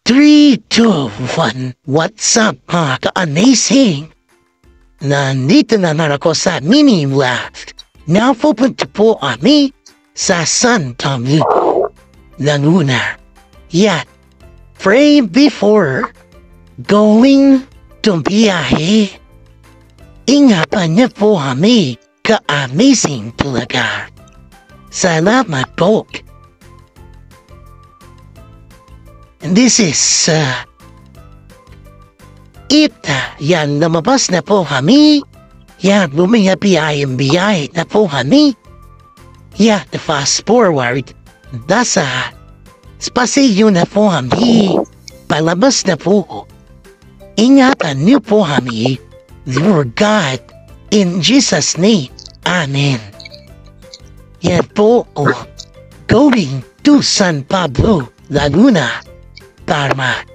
3, 2, 1. What's up mga ka-amazing? Nandito naman ako sa mini vlog. Now pupunta po kami sa Santa Laguna. Yan. Pray before going to biyahe. Ingatan niyo po kami. Ka-amazing talaga. Salamat po. And this is it. Yan, lumabas na po kami. Yan, bumiyay na po kami. Yan, fast forward. Nasa spasiyo na po kami. Palabas na po. Ingatan niyo po kami. Lord God, in Jesus' name. Amen. Yan po, going to San Pablo, Laguna. Para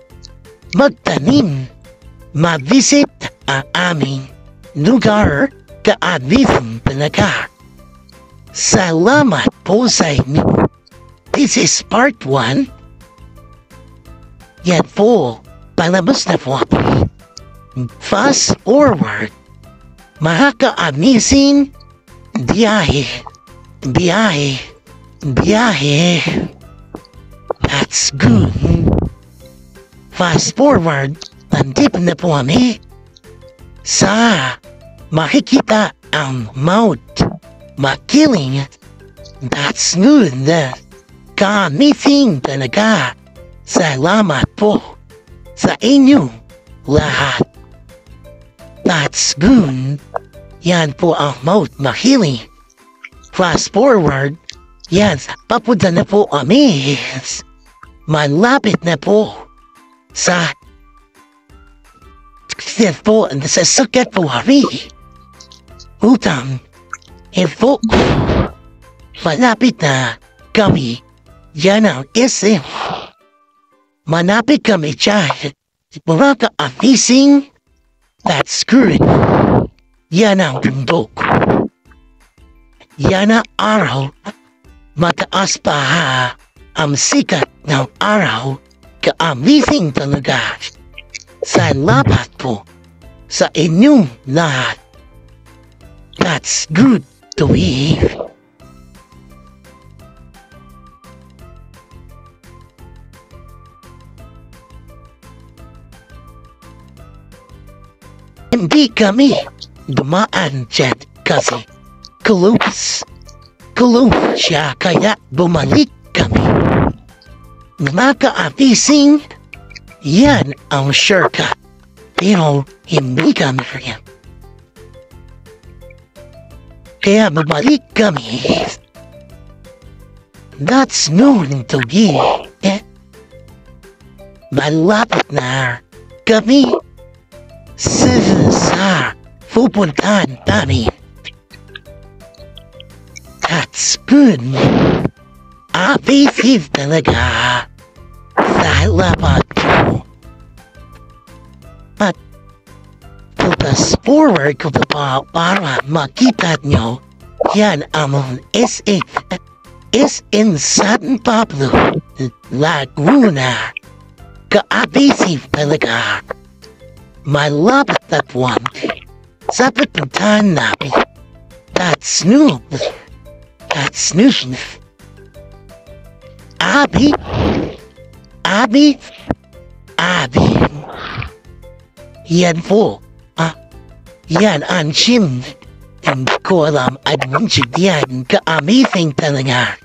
magtanim, ma-visit ang aming lugar ka-amazing talaga. Salamat po sa inyo. This is part 1. Yan po, palabas na po ako. Fast forward, mga ka-amazing biyahe. That's good. Fast forward, nandito na po kami sa makikita ang Mount Makiling. That's good. Ka-amazing talaga. Salamat po sa inyong lahat. That's good. Yan po ang Mount Makiling. Fast forward, yan, papunta na po kami. Malapit na po sa sukat po kami. Utang, po, malapit na kami. Yan ang SM. Malapit kami dyan. Mga ka-amazing. That's good. Yan ang bundok. Yan ang araw. Mataas pa ang sikat ng araw. Ka-amazing talaga. Salamat po sa inyong lahat. That's good to hear. Hindi kami dumaan dyan kasi close siya kaya bumalik kami. Nakaka-amazing, yan ang shortcut. Pero hindi kami riyan. Kaya bumalik kami. That's known to be. Malapit na kami sa pupuntahan namin. That's good. Amazing talaga. Salamat po. At fast forward ko pa para makita nyo yan ang SM San Pablo, Laguna. Ka-amazing talaga. Malapit na buwan sa pupuntahan namin. That's new. That's new. Abby. Yan po. Yan ang sim. Hindi ko alam adventure yan. Ka-amazing talaga.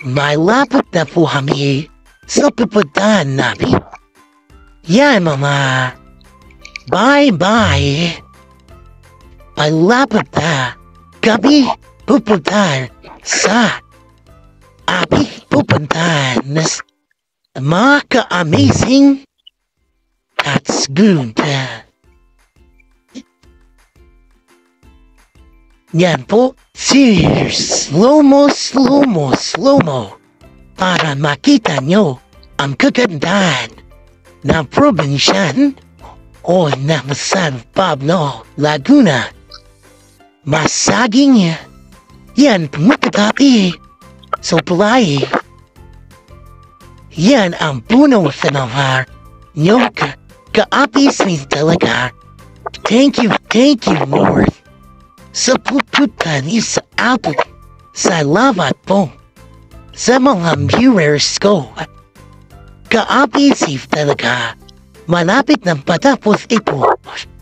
Malapit na po kami sa pupuntahan namin. Yan mama. Bye-bye. Malapit na kami pupuntahan sa pupuntahan mga ka-amazing. That's good. Yan po. Cheers. Slow-mo. Para makita nyo ang kagandahan ng probinsyan o ng San Pablo, Laguna. Masaging yan pumunta kami supply Yan ang puno sa mga nyog. Kaapis min talaga. Thank you, Lord. Sa puputan sa apo. Salamat po. Sa mga viewers ko. Kaapis talaga. Malapit ng patapos ito.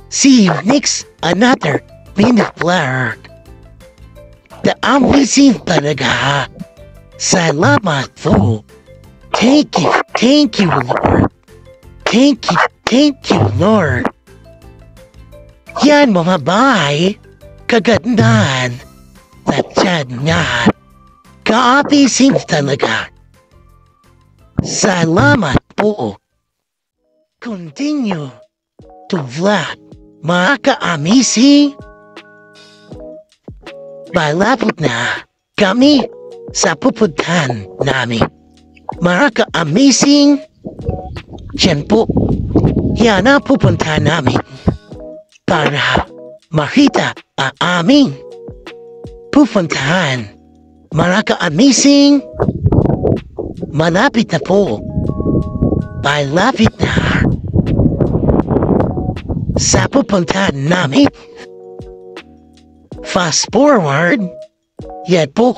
See you next another minute vlog. The amazing talaga. Salamat po. Thank you, Lord. Thank you, Lord. Yan mga bahay, kagandahan, at yan nga, ka-amazing talaga. Salamat po. Continue to vlog, mga ka-amazing. Malapit na kami sa pupuntahan namin. Mga ka-amazing, yan po, yan ang pupuntahan namin para makita ang aming pupuntahan. Mga ka-amazing, malapit na po, malapit na sa pupuntahan namin. Fast forward, yan po,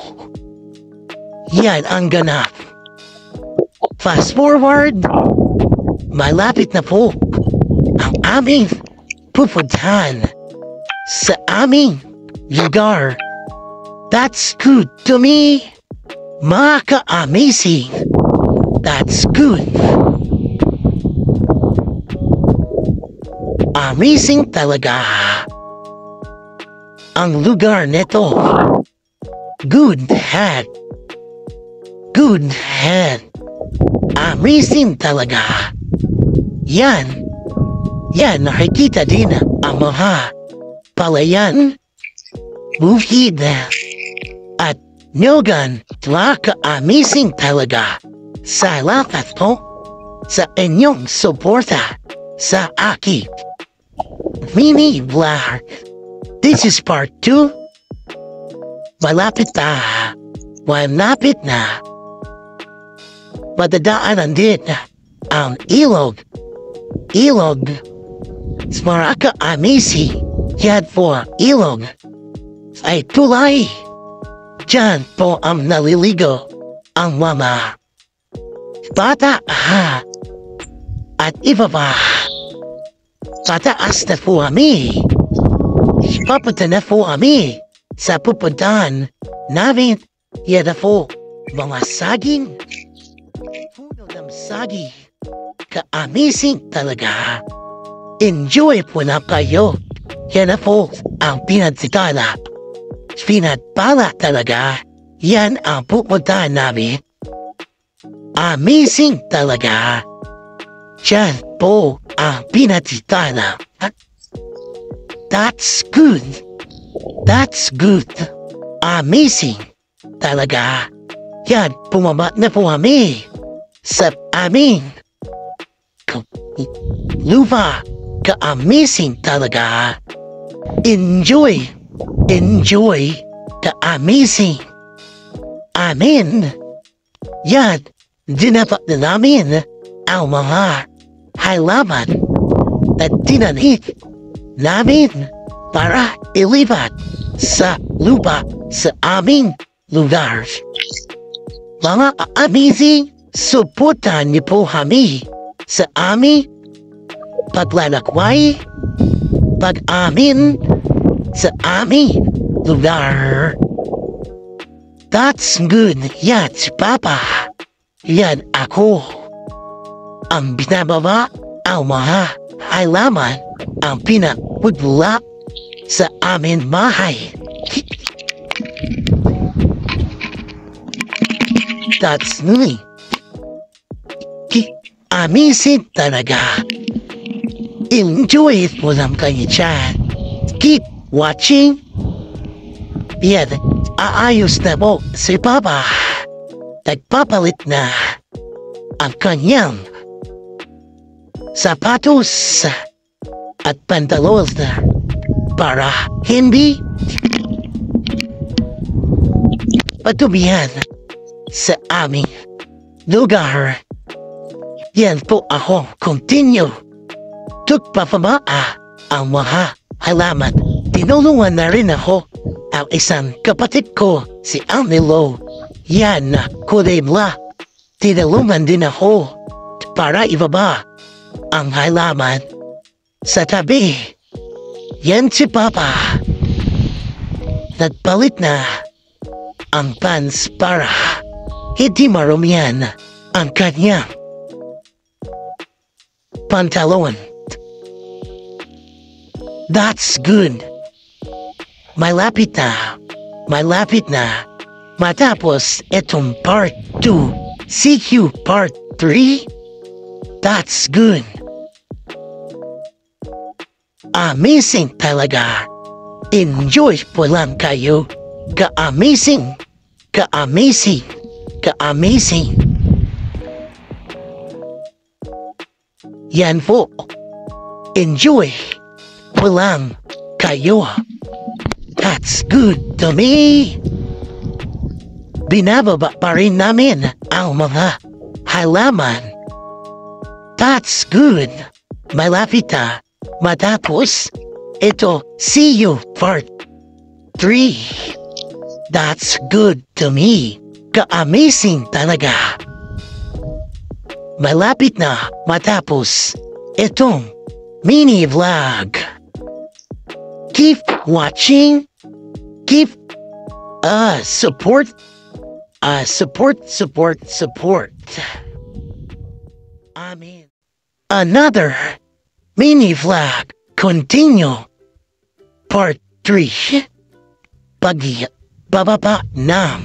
yan ang ganap. Fast forward, malapit na po ang aming pupuntahan sa aming lugar. That's good to me, mga ka-amazing. That's good. Amazing talaga ang lugar nito. Good head. Good head. Amazing talaga. Yan. Yan, nakikita din ang mga palayan, bukid at nyogan. Amazing talaga. Salamat po sa inyong suporta sa aking mini vlog. This is part 2. Malapit na. Malapit na. Madadaanan din ang ilog. Ilog. Maraka amazing. Yan po ilog. Ay tulay. Diyan po ang naliligo ang mga bata at iba pa. Pataas na po kami. Papunta na po kami sa pupuntahan namin. Yan na po mga saging. Puno ng saging. Ka-amazing talaga. Enjoy po na kayo. Yan na po ang pinagtitala. Pinagpala talaga. Yan ang pupuntahan namin. Amazing talaga. Yan po ang pinagtitala. That's good. That's good. Amazing talaga. Yan, pumaba na po kami sa aming lupa. Ka-amazing talaga. Enjoy. Enjoy. Ka-amazing. Amen. Yan, dinapat na namin ang mga halaman at tinanik namin para ilipat sa lupa sa aming lugar. Mga amazing, suportahan niyo po kami sa aming paglalakway, pag-amin sa aming lugar. That's good. Yan si Papa. Yan ako. Ang binababa ang mga halaman ang pinapudula sa amin bahay. That's me. Amazing talaga. Enjoy it mo lang kayo dyan. Keep watching. Yan, aayos na po si Papa. Nagpapalit na ang kanyang sapatos at pantalones na para hindi patubihan sa aming lugar. Yan po ako, continue. Tugpapamaa ang mga halaman. Tinulungan na rin ako ang isang kapatid ko, si Anilo. Yan na kulibla. Tinulungan din ako para ibaba ang halaman sa tabi. Yan si Papa. Nagpalit na ang pants para hindi marumihan ang kanyang pantalon. That's good. Malapit na. Matapos itong part 2. See you part 3. That's good. Amazing talaga. Enjoy po lang kayo. Ka-amazing. Yan po. Enjoy po lang kayo. That's good to me. Binababa pa rin namin ang mga halaman. That's good. Malapit na. Matapos, ito, see you part 3. That's good to me. Ka-amazing talaga. Malapit na matapos itong mini vlog. Keep watching. Keep support. Support. Amen. Another mini vlog. Continue. Part 3. Bababa ng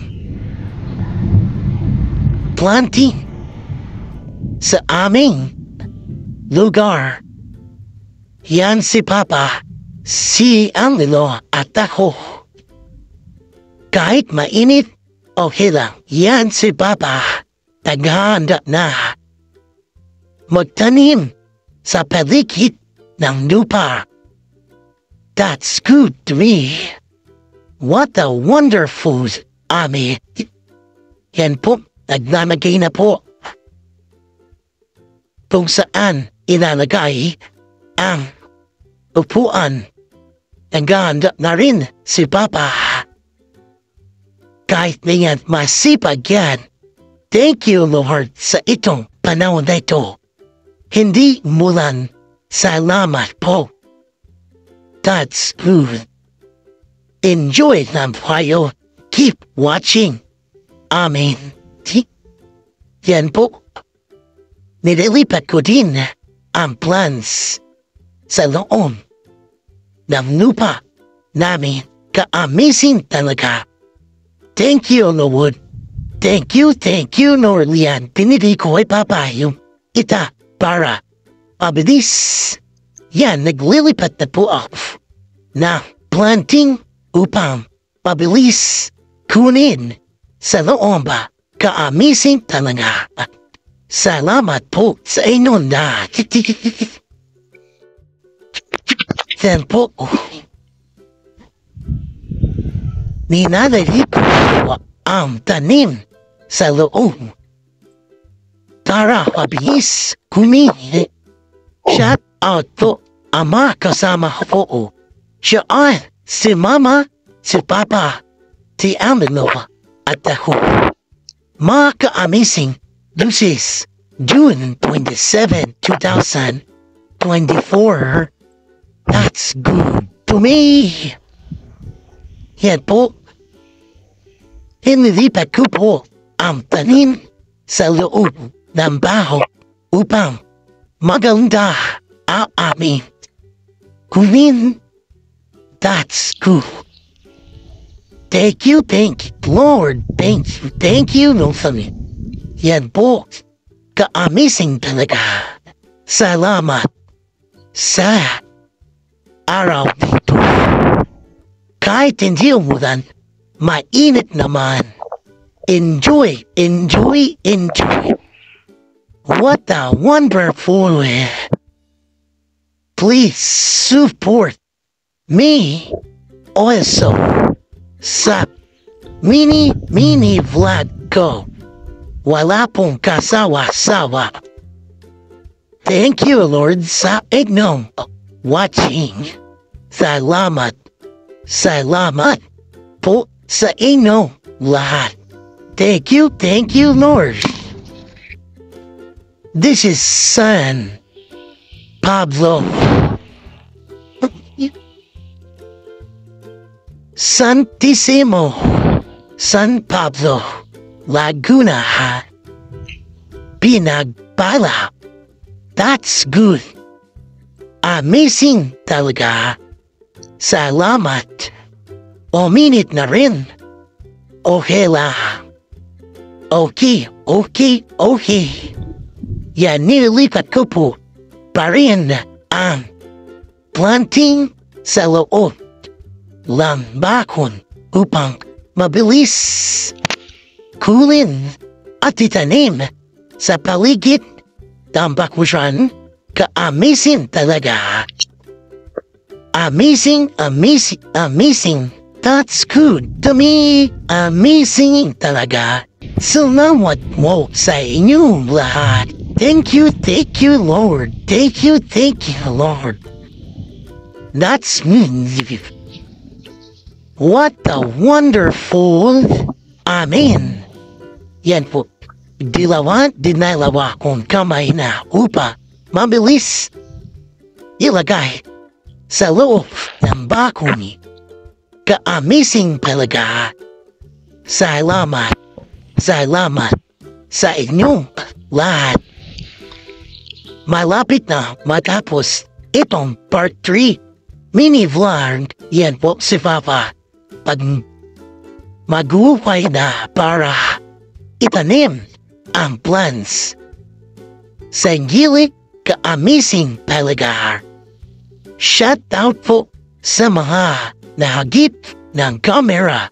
planting sa aming lugar. Yan si Papa, si Anilo at ako. Kahit mainit, okay lang. Yan si Papa, naghahanda na magtanim sa paligid ng lupa. That's good to me. What a wonderful ami. Yan po, naglalagay na po kung saan ilalagay ang upuan. Naghahanda na rin si Papa. Kahit na yan, masipag yan. Thank you, Lord, sa itong panahon na ito. Hindi mulan. Salamat po. That's good. Enjoy lang kayo. Keep watching. Amen. Yan po. Nililipat ko din ang plans sa loob ng lupa namin. Ka-amazing talaga. Thank you, Lord. Thank you, Norlian. Pinili ko ay Papa yung ita para mabilis. Yan, naglilipat na po ako na planting upang mabilis kunin sa loob. Ka-amazing talaga. Salamat po sa inyo na. Yan po. Ninalalik ko ang tanim sa loob. Tara, mabilis kunin. Shout out po ang mga kasama ko po. Siya ay si Mama, si Papa, si Anilo at ako. Mga ka-amazing, this is June 27, 2024. That's good to me. Yan po. Hinilipat ko po ang tanim sa loob ng baho upang maganda ang aming kunin. That's good. Thank you, Lord. Thank you, Lord. Yan po. Ka-amazing talaga. Salamat sa araw nito. Kahit hindi umulan, mainit naman. Enjoy. What a wonderful way. Please support me also sa mini vlog ko. Wala pong kasawa-sawa. Thank you, Lord, sa inyong watching. Salamat. Salamat po sa inyong lahat. Thank you, Lord. This is San Pablo. Santissimo San Pablo, Laguna, Pinagbala. That's good. Amazing talaga. Salamat. Minute na rin. Okay lang. Okay. Yan, nililipat ko po pa rin ang planting sa loob lang bakon upang mabilis kulin at itanim sa paligid ng bakuran. Ka-amazing talaga. Amazing. That's good to me. Amazing talaga. Salamat mo sa inyong lahat. Thank you, Lord. Thank you, Lord. That's me. What a wonderful. Amen. Yan po. Dinalawa kong kamay na upa mabilis ilagay sa loob ng bakoni. Ka-amazing talaga. Salamat sa inyong lahat. Malapit na matapos itong part 3 mini vlog. Yan po si Papa. Pag mag-uupay na para itanim ang plants sa gilid. Ka-amazing talaga. Shout out po sa mga nahagip ng camera.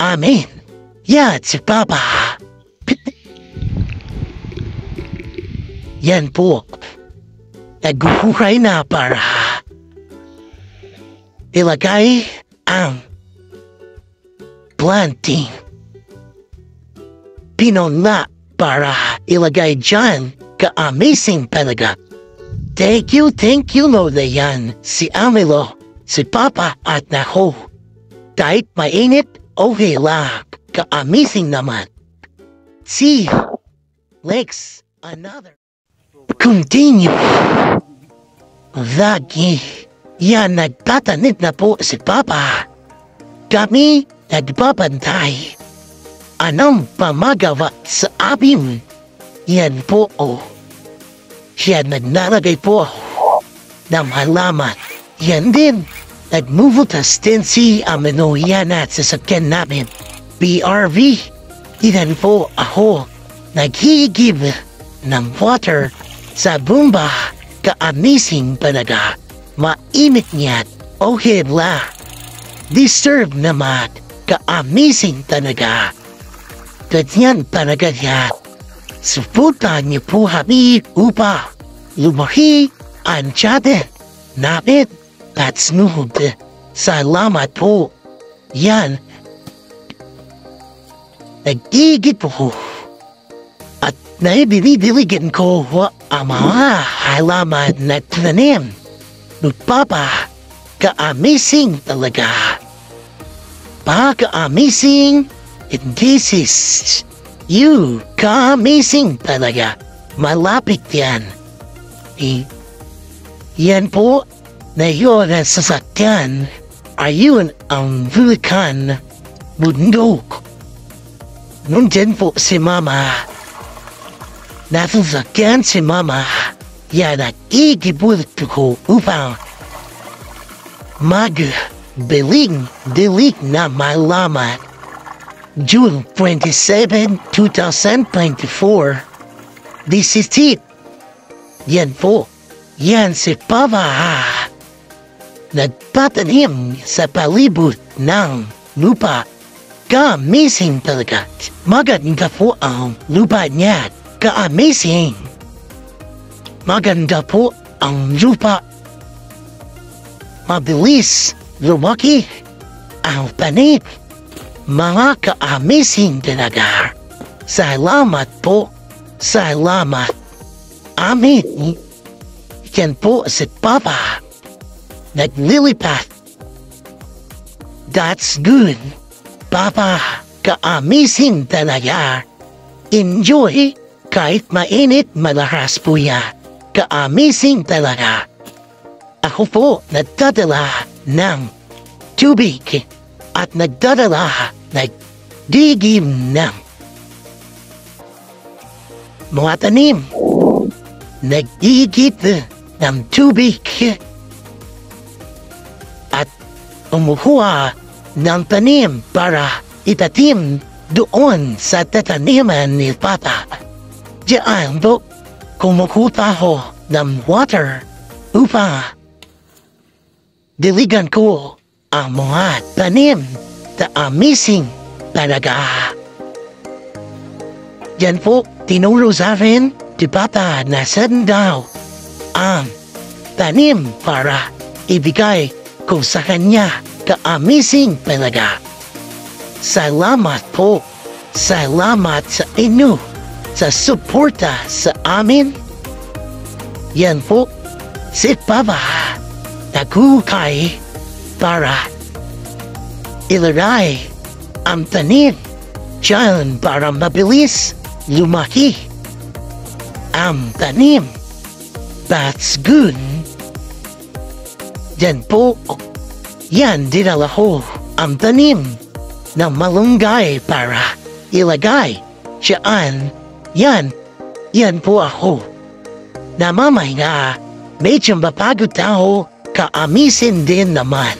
Amen. Yan si Papa. Yan po. Naghuhuray na para ilagay ang planting. Pinona para ilagay dyan. Ka-amazing talaga. Thank you, Lord. Yan si Amilo, si Papa at Nako. Kahit mainit, okay lang. Ka-amazing naman. See you. Next, another. Continue. Lagi. Yan, nagtatanit na po si Papa. Kami nagpapantay. Anong pamagawa sa amin? Yan po, Yan, naglalagay po ng halaman. Yan din, nagmuvutas din si Amino yan at sasakyan namin. BRV. Yan po ako, naghihigib ng water sa bumba. Ka-amazing talaga. Mainit niyan. Okay la. Disturb naman. Ka-amazing talaga. Ganyan talaga yan. Suportahan niyo po kami upang lumaki ang channel namin at sunod. Salamat po. Yan. Nagigit po at naibinidiligan ko ang mga halaman na tinanim. Papa, ka-amazing talaga. Ka-amazing. And this is you, ka-amazing talaga. Malapit yan. Yan po, na yun ang sasakyan. Ayun ang vulkan, bundok. Nandyan po si Mama. Nasasakyan si Mama. Yan ang igibulot ko upang magbiling na malaman. June 27, 2024. This is it. Yan po. Yan si Papa. Nagpatanim sa palibot ng lupa. Ka-amazing talaga. Maganda po ang lupa niya. Ka-amazing. Maganda po ang lupa. Mabilis lumaki ang panit. Mga ka-amazing talaga. Salamat po. Salamat. Amen. Yan po si Papa. Naglilipat. That's good. Papa, ka-amazing talaga. Enjoy kahit mainit malakas po yan. Ka-amazing talaga. Ako po nagdadala ng tubig at nagdadala nagdigim ng mga tanim. Nagigit ng tubig at umukuha ng tanim para itatim doon sa tataniman ni Papa. Diyan po, kumukuha ko ng water upang diligan ko ang mga tanim na amazing talaga. Diyan po, tinuro sa akin ni Papa na saan daw ang tanim para ibigay ko sa kanya. Ka-amazing talaga. Salamat po. Salamat sa inyo sa suporta sa amin. Yan po, si Papa nagukay para ilagay ang tanim dyan para mabilis lumaki ang tanim. That's good. Yan po, yan dinala ko ang tanim na malunggay para ilagay dyan. Yan po ako. Namamay nga, medyo mapagod ako, ka-amisin din naman.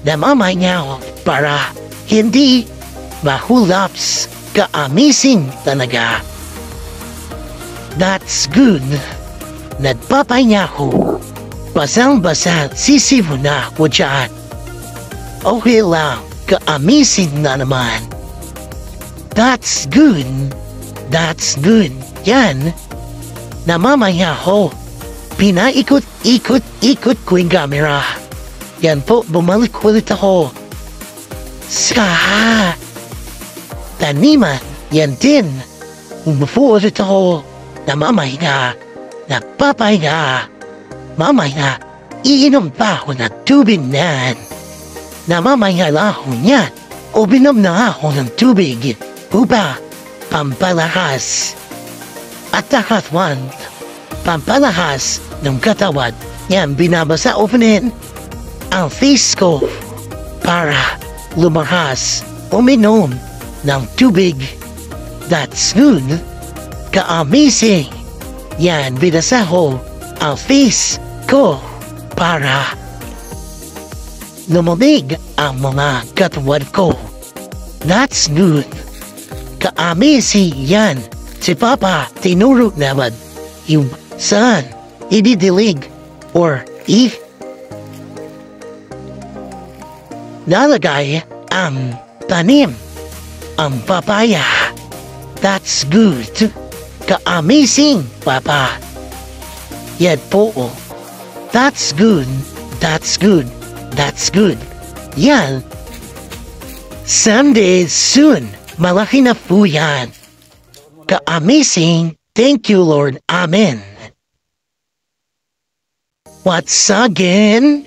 Namamay nga ako para hindi mahulaps, ka-amisin talaga. That's good. Nagpapay niya ako. Basang-basa, sisibo na ako dyan. Okay lang, ka-amazing na naman. That's good. That's good. Yan. Namamaya ako. Pinaikot-ikot-ikot ko yung camera. Yan po, bumalik ulit ako. Sa taniman, yan din. Umupo ulit ako. Namamahinga, nagpapahinga. Mamaya, iinom pa ako ng tubig na. Namamahinga lang ako niyan o binom na ako ng tubig upang pampalakas. At takatwan, pampalakas ng katawan. Yan, binabasa upunin ang face ko para lumakas uminom ng tubig. That's good. Ka-amazing. Yan, binasa ko ang face ko para lumamig ang mga katawan ko. That's good. Ka-amazing yan. Si Papa tinuro naman yung saan ididilig or nalagay ang tanim, ang papaya. That's good. Ka-amazing, Papa. Yan po. That's good. That's good. That's good. Yan. Someday soon, malaki na po yan. Ka-amazing. Thank you, Lord. Amen. What's again?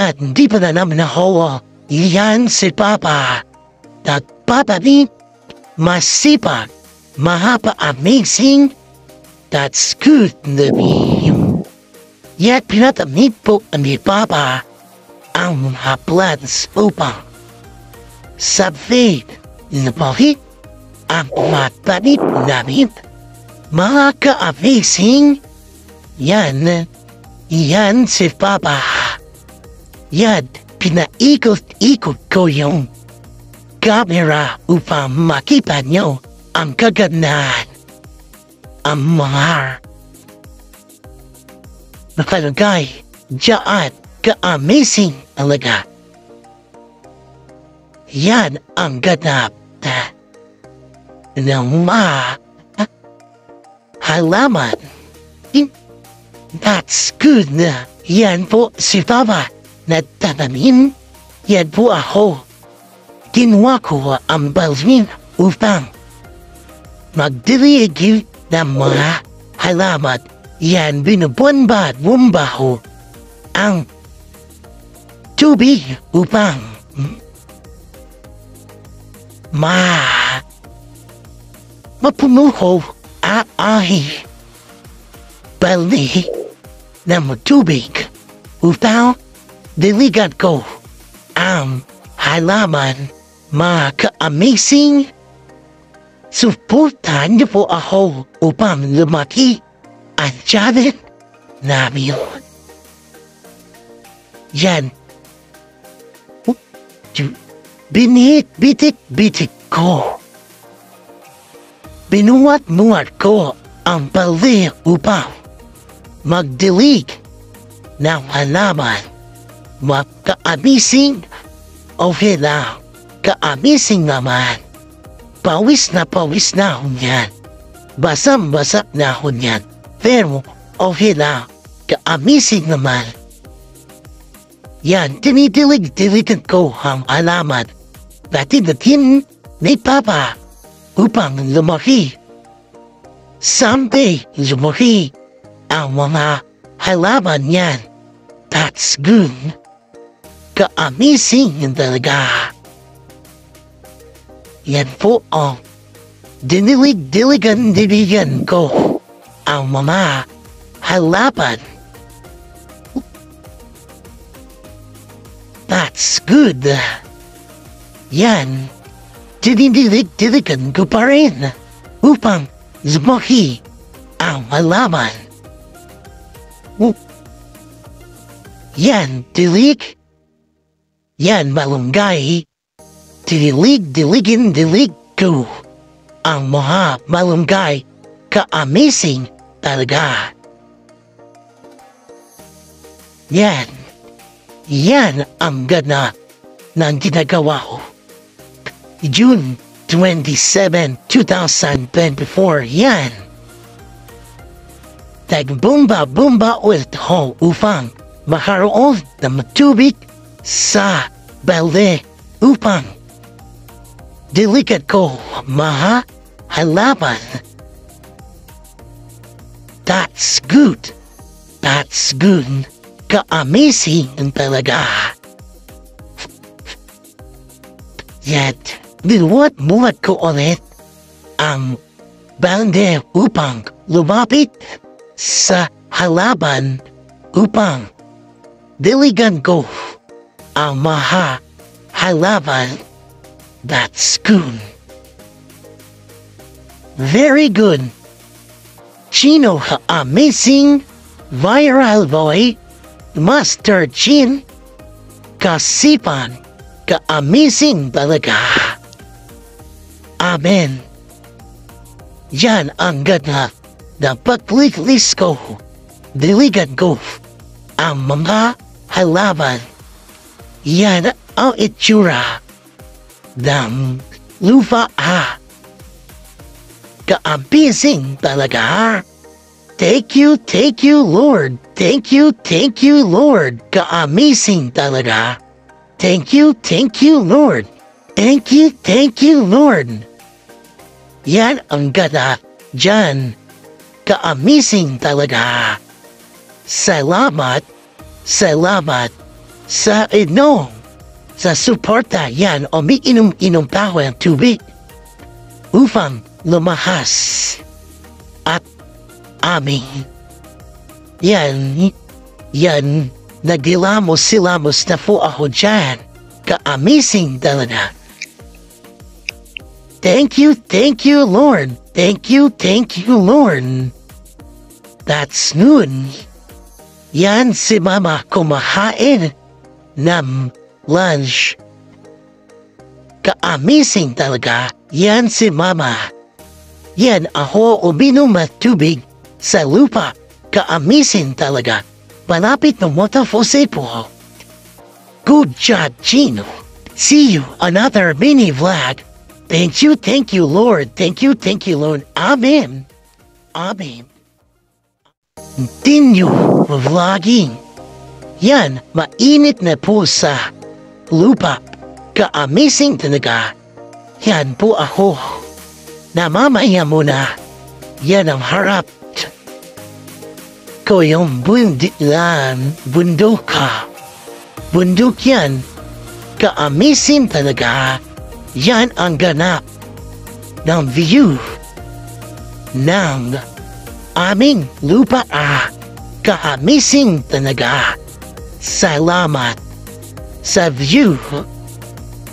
At hindi pa na naman ako. Yan si Papa. Nagpapabit. Masipag. Mahapa-amazing. That's good na bihim. Yet pinatamit po ni Papa ang mga plans upang subfade na bakit ang matanit namin. Mga ka-amazing. Yan si Papa. Yan, pinaikot-ikot ko yung camera upang makita nyo ang kagandahan. Ang mga nakalagay dyan, ka-amazing talaga. Yan ang ganap ng mga halaman. That's good na. Yan po si Papa na tatamin. Yan po ako. Kinuha ko ang balmin upang magdiligid ng mga halaman. Yan, binubuan-ba at bumbaho ang tubig upang mapunuho ay balde ng tubig upang diligan ko ang halaman. Maka-amazing. Suportahan niyo po ako upang lumaki ang channel namin. Yan. Bitik ko. Binuwat-muwat ko ang balde upang magdilig ng halaman. Maka-amazing. Okay lang. Ka-amazing naman. Pawis na ako niyan. Basang-basa na ako niyan. Pero okay lang. Ka-amazing naman. Yan, tinidilig-diligan ko ang halaman. Dati-datin ni Papa upang lumaki. Someday, lumaki ang mga halaman niyan. That's good. Ka-amazing talaga. Yan po ang dinilig-diligan ko ang mga halaman. That's good. Yan, dinilig-diligan ko pa rin upang lumaki ang halaman. Yan, dilig. Yan, malunggay. Dilig ko ang mga malunggay. Ka-amazing talaga. Yan. Yan ang ganda ng ginagawa ko. June 27, 2024. Yan. Tagbumba ulit ho upang makaroon ng tubig sa balde upang diligan ko mga halaman. That's good. That's good. Ka-amazing talaga. Yet, binuwat-muwat ko ulit ang balde upang lumapit sa halaman upang diligan ko ang mga halaman. That's good. Very good. Chino ka-amazing viral boy Master Chin kasipan ka-amazing talaga. Amen. Yan ang ganda ng pagliklis ko. Diligan ko ang mga halaman. Yan ang itsura ng lupa. Ka-amazing talaga. Thank you, Lord. Thank you, Lord. Ka-amazing talaga. Thank you, Lord. Thank you, Lord. Yan ang ganda dyan. Ka-amazing talaga. Salamat sa inyo. Sa suporta yan, umiinom-inom pa ako ng tubig upang lumahas at aming yan, nagilamos-silamos na po ako dyan. Ka-amazing talaga. Thank you, Lord. Thank you, Lord. That's good. Yan si Mama kumahain ng lunch. Ka-amazing talaga. Yan si Mama. Yan ako uminom at tubig sa lupa. Ka-amazing talaga. Malapit ng waterfall po. Good job, Chino. See you another mini vlog. Thank you, Lord. Thank you, Lord. Amen. Continue vlogging. Yan, mainit na po sa lupa. Ka-amazing talaga. Yan po ako. Namamaya muna. Yan ang harap ko yung bundok ka. Bundok yan. Ka-amazing talaga. Yan ang ganap ng view ng aming lupa. Ka-amazing talaga. Salamat sa view.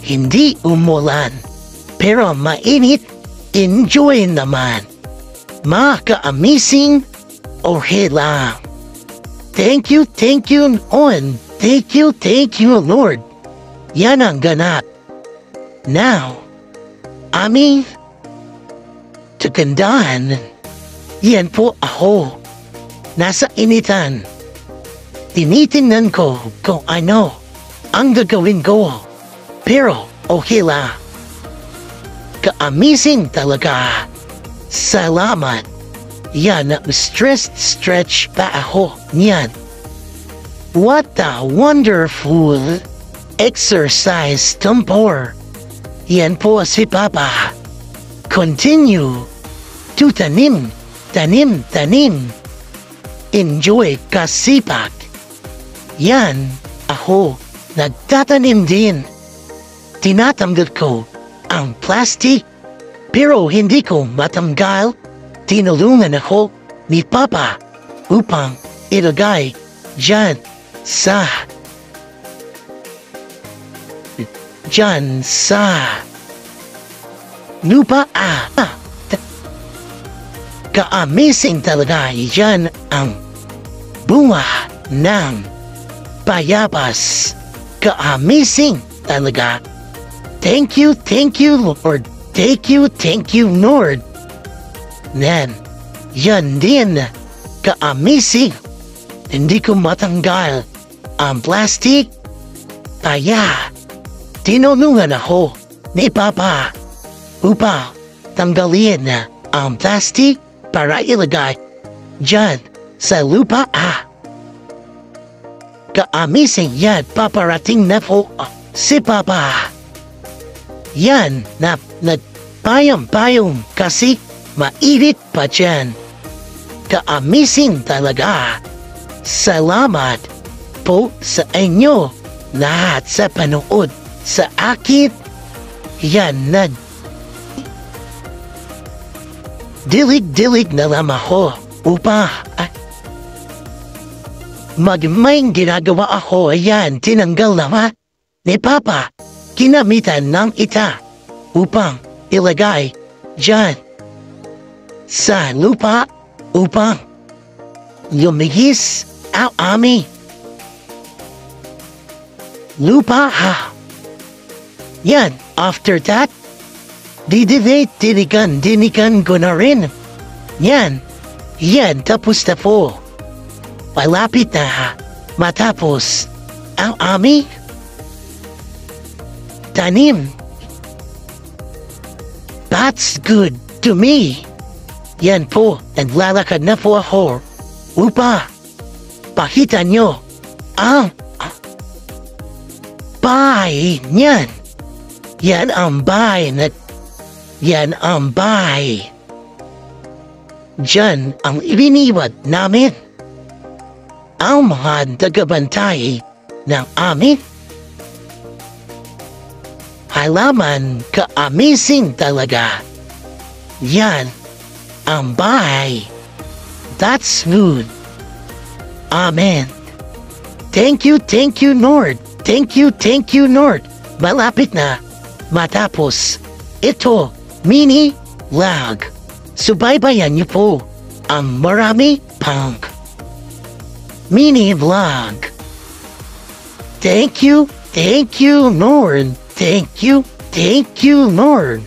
Hindi umulan, pero mainit. Enjoy naman. Maka-amazing. Okay lang. Thank you, on. Thank you, Lord. Yan ang ganap. Now, aming kagandahan. Yan po ako. Nasa initan. Tinitingnan ko kung ano ang gagawin ko. Pero okay lang. Ka-amazing talaga. Salamat. Yan, stretch pa ako. Yan. What a wonderful exercise, Tumpor. Yan po si Papa. Continue to tanim. Enjoy kasipak. Yan, ako, nagtatanim din. Tinatanggal ko ang plastic, pero hindi ko matanggal. Tinulungan ako ni Papa upang ilagay dyan sa lupa. Ka-amazing talaga. Yan ang bunga ng bayabas. Ka-amazing talaga. Thank you, Lord. Thank you, Lord. Then, yan din. Ka-amazing. Hindi ko matanggal ang plastic. Kaya, tinulungan ako ni Papa upang tanggalin ang plastic para ilagay dyan sa lupa. Ka-amazing yan. Paparating na po si Papa. Yan, payong kasi mainit pa dyan. Ka-amazing talaga. Salamat po sa inyo lahat sa panood sa akin. Yan, dilig na lang ako upang may ginagawa ako. Ayan, tinanggal naman ni Papa. Kinamitan ng ita upang ilagay dyan sa lupa upang lumihis ang aming lupa. Yan, after that, dinikan ko na rin. Yan, tapos na po. Malapit na matapos ang aming tanim. That's good to me. Yan po, naglalakad na po ako upang pakita nyo ang bahay niyan. Yan ang bahay. Diyan ang ibiniwad namin. Ang mga tagabantay ng amin halaman. Ka-amazing talaga. Yan ang bahay. That's good. Amen. Thank you, Lord. Thank you, Lord. Malapit na matapos ito mini vlog. Subaybayan niyo po ang marami pang mini vlog. Thank you, Lord. Thank you, Lord.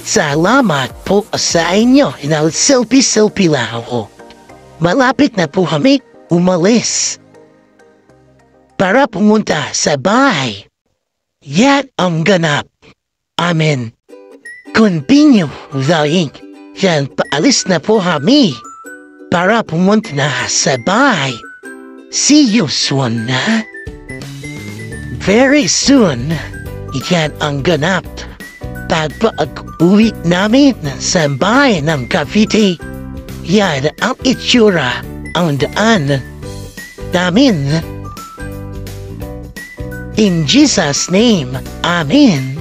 Salamat po sa inyo. Selfie lang ako. Malapit na po kami umalis para pumunta sa bahay. Yan ang ganap. Amen. Continue vlogging. Yan, paalis na po kami para pumunta na sa bahay. See you soon, ha? Very soon. Yan ang ganap. Pag-uwi namin sa bahay ng Cavite. Yan ang itsura ang daan namin. In Jesus' name, Amen.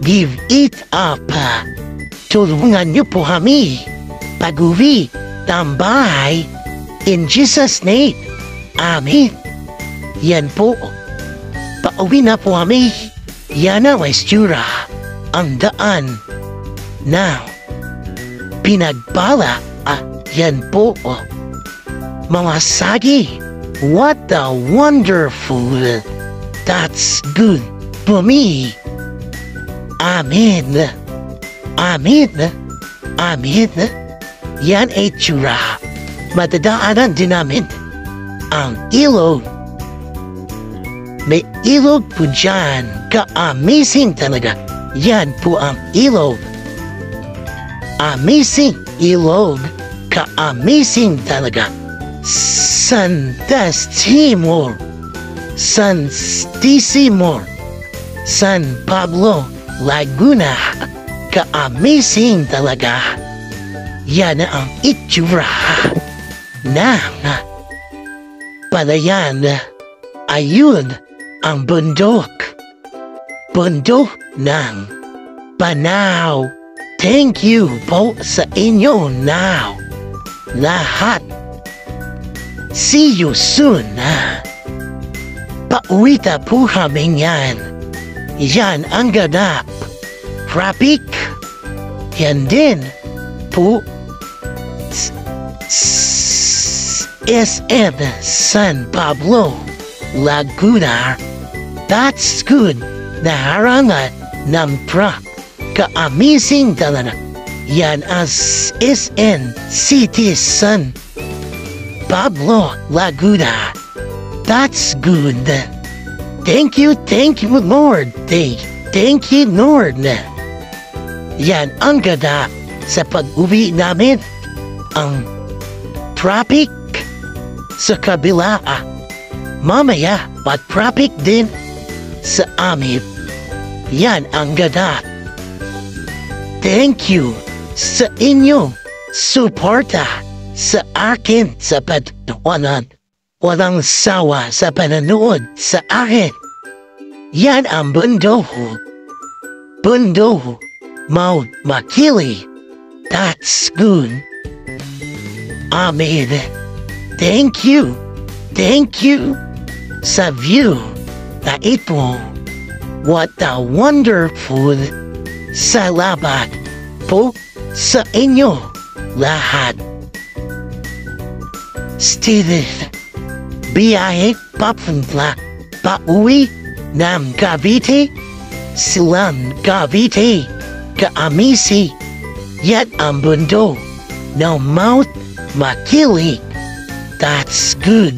Give it up. Tulungan niyo po kami pag-uwi ng bahay. In Jesus' name, Amen. Yan po. Pauwi na po kami. Yan ang istura. Ang daan na pinagpala. Yan po. Mga sagi. What a wonderful. That's good for me. Amen. Amen. Amen. Yan ay tsura. Matadaanan din namin ang ilog. May ilog po dyan. Ka-amazing talaga. Yan po ang ilog. Amazing ilog. Ka-amazing talaga. Santisimo. Santisimo. San Pablo, Laguna. Ka-amazing talaga. Yan ang itsura ng palayan. Ayun ang bundok. Bundok ng Panao. Thank you po sa inyo now. Lahat. See you soon. Pauwi na po kami yan. Yan ang ganap. Traffic. Yan din po. SM San Pablo, Laguna. That's good. Naharangan ng truck. Ka-amazing talaga. Yan as SN City San Pablo, Laguna. That's good. Thank you, Lord. Thank you, Lord. Yan ang ganda sa pag-uwi namin. Ang traffic sa kabila. Mamaya, traffic din sa amin. Yan ang ganda. Thank you sa inyo suporta sa akin sa pagtawanan. Walang sawa sa pananood sa akin. Yan ang bundo. Bundo. Mount Makili. That's good. Amen. Thank you. Thank you sa view na ito. What a wonderful. Salamat po sa inyo lahat. Steven, biyahe papunta pauwi ng Cavite. Silang Cavite, Kaamisi, yan ang bundo ng Mount Makili. That's good.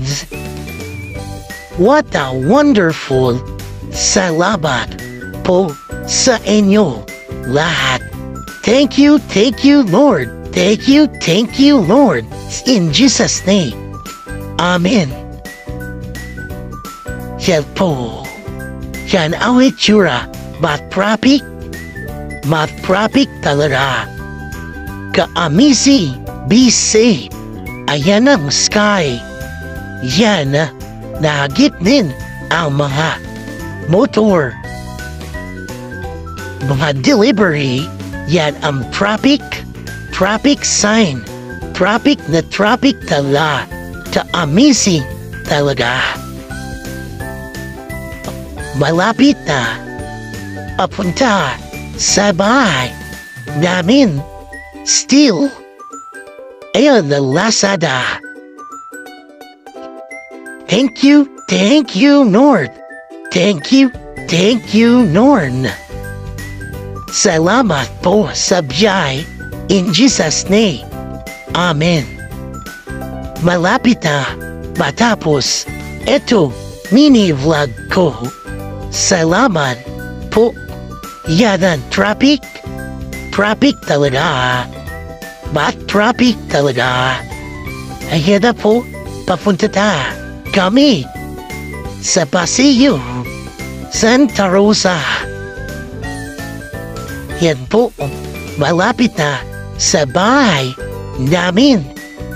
What a wonderful. Salamat po sa inyo lahat. Thank you, Lord. Thank you, Lord. In Jesus' name. Amen. Yan po. Yan ang itsura. Matrapik talaga. Kaamisi, BC. Ayan ang sky. Yan, nahagip din ang mga motor. Mga delivery. Yan ang traffic sign. Traffic talaga. Kaamisi talaga. Malapit na papunta sa bahay namin. Still, ayun na Lazada. Thank you, Lord. Thank you, Lord. Salamat po sa biyay. In Jesus' name. Amen. Malapit na matapos ito mini vlog ko. Salamat po. Yan ang traffic talaga. Traffic talaga. Ayan na po, papunta kami sa Paseo, Santa Rosa. Yan po, malapit na sa bahay namin.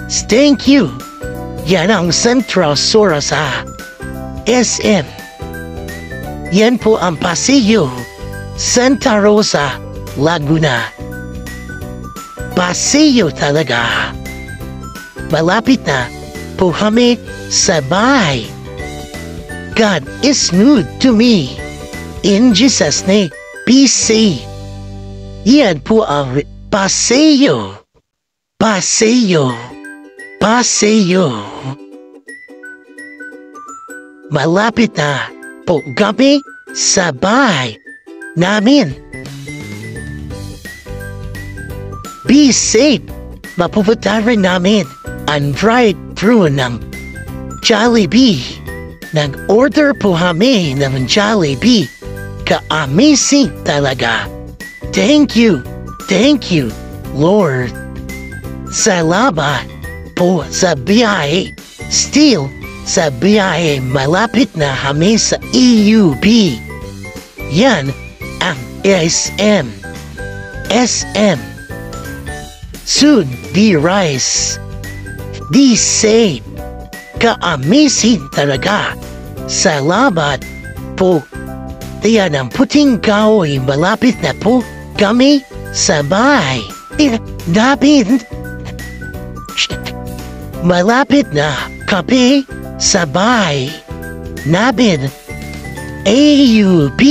Thank you. Yan ang Central Sora sa SM. Yan po ang Paseo, Santa Rosa, Laguna. Paseo talaga. Malapit na po kami sa bahay. God is good to me. In Jesus' name, PC. Yan po ang Paseo. Paseo. Paseo. Malapit na po kami sa bahay namin. Be safe. Mapupunta rin namin ang drive-thru ng Jollibee. Nag-order po kami ng Jollibee. Ka-amazing talaga. Thank you, Lord. Salamat po sa biyahe. Still, sa biyahe malapit na kami sa EUB. Yan ang SM. SM. Soon be rise. Be safe. Ka-amazing talaga. Salamat po. Yan ang puting kahoy malapit na po kami sa bahay. Dapat malapit na kami sa bahay namin. AUB.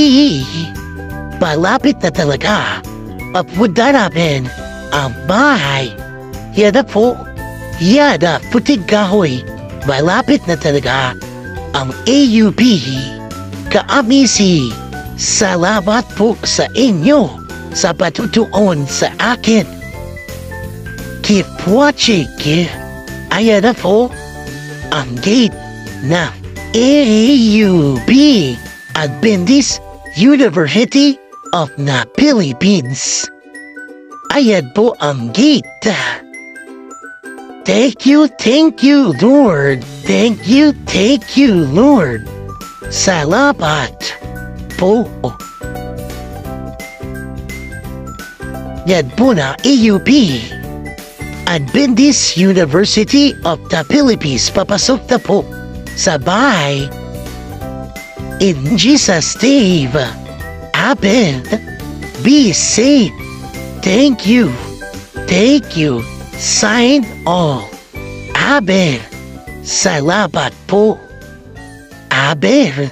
Malapit na talaga. Papunta namin ang bahay. Yan na po. Yan na puting kahoy. Malapit na talaga ang AUB. Ka-amazing. Salamat po sa inyo sa patutuon sa akin. Keep watching. Ayan na po ang gate na AUB Adventist University of the Philippines. Ayan po ang gate. Thank you, Lord. Thank you, Lord. Salamat po. Yan po na AUP. Adventist University of the Philippines. Papasok na po sa bahay. In Jesus' name. Amen. Be safe. Thank you. Sign all. Amen. Salamat po. Amen.